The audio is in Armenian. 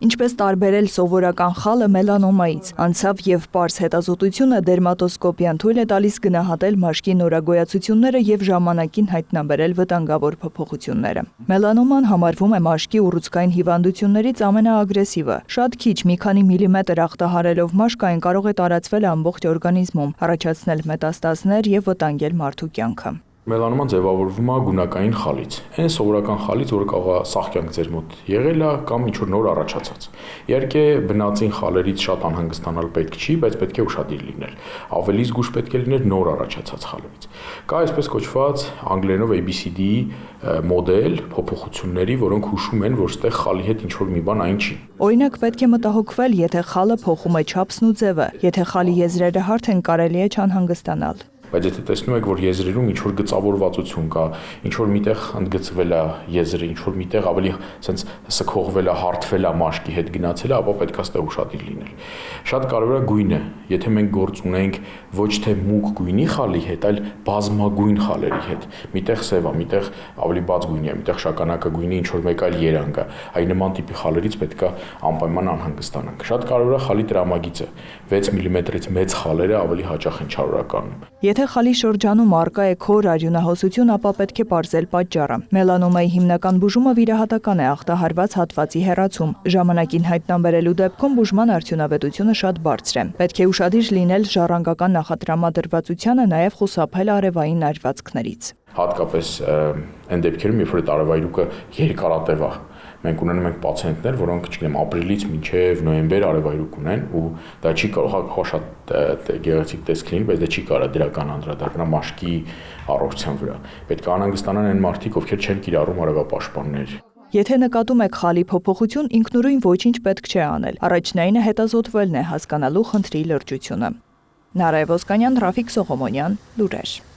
Ինչպես տարբերել սովորական խալը մելանոմայից, անցավ եւ պարզ հետազոտությունը դերմատոսկոպիան թույլ է տալիս գնահատել մաշկի նորագոյացությունները եւ ժամանակին հայտնաբերել վտանգավոր փոփոխությունները։ Մելանոման համարվում է մաշկի ուռուցքային հիվանդություններից ամենաագրեսիվը։ Շատ քիչ, մի քանի միլիմետր ախտահարելով մաշկ այն կարող է տարածվել ամբողջ օրգանիզմում, առաջացնել մետաստազներ եւ վտանգել մարդու կյանքը։ Մելանոման ձևավորվում է գունակային խալից։ Այն սովորական խալից, որը կարող է սաղկյանք ձեր մոտ եղել է կամ ինչ-որ նոր առաջացած։ Իհարկե, բնածին խալերից շատ անհանգստանալ պետք չի, բայց պետք է ուշադիր լինել։ Ավելի զգույշ պետք է լինել նոր առաջացած խալերից։ Կա այսպես կոչված անգլերենով ABCD մոդել փոփոխությունների, որոնք հուշում են, որ ստեղ խալի հետ ինչ-որ մի բան այն չի։ Օրինակ, պետք է մտահոգվել, եթե խալը փոխում է չափսն ու ձևը, եթե խալի եզրերը հարթ են, կարելի է չանհանգստանալ։ Բայց եթե տեսնում եք, որ եզրերում ինչ-որ գծավորվածություն կա, ինչ-որ միտեղ ընդգծվել է եզրը, ինչ-որ միտեղ ավելի սենց սքողվել է, հարթվել է մաշկի հետ գնացել է, ապա պետք է ստեղ ուշադիր լինել։ Շատ կարևոր է գույնը։ Եթե մենք գործ ունենք ոչ թե մուգ գույնի խալի հետ, այլ բազմագույն խալերի հետ, միտեղ սև է, միտեղ ավելի բաց գույնի է, միտեղ շագանակը գույնի ինչ-որ մեկ այլ երանգ է, այ նման տիպի խալերից պետք է անպայման անհանգստանանք։ Շատ կարևոր է խալի տրամագիծը։ 6 մմ-ից մեծ խալերը ավելի հաճախ են չարորականում։ Եթե խալի շրջանում առկա է քոր արյունահոսություն, ապա պետք է պարզել պատճառը։ Մելանոմայի հիմնական բուժումը վիրահատական է, ախտահարված հատվածի հեռացում։ Ժամանակին հայտնաբերելու դեպքում բուժման արդյունավետությունը շատ բարձր է։ Պետք է ուշադիր լինել ժառանգական նախատրամադրվածությանը, նաև խուսափել արևային այրվածքներից։ Հատկապես այն դեպքերում, երբ որ այդ արևայրուկը երկարատև է, մենք ունենում ենք պացիենտներ, որոնք, չգիտեմ, ապրիլից մինչև նոյեմբեր արևայրուկ ունեն ու դա չի կարող շատ գեղեցիկ տեսք լինի, բայց դա չի կարող դրական անդրադառնալ մաշկի առողջության վրա։ Պետք է անհանգստանան այն մարդիկ, ովքեր չեն կիրառում արևապաշտպաններ։ Եթե նկատում եք խալի փոփոխություն, ինքնուրույն ոչինչ պետք չէ անել։ Առաջնայինը հետազոտվելն է, հասկանալու խնդրի լրջությունը։ Նարայ Ոսկանյան, Ռաֆիկ Սողոմոնյան, Լուրեր։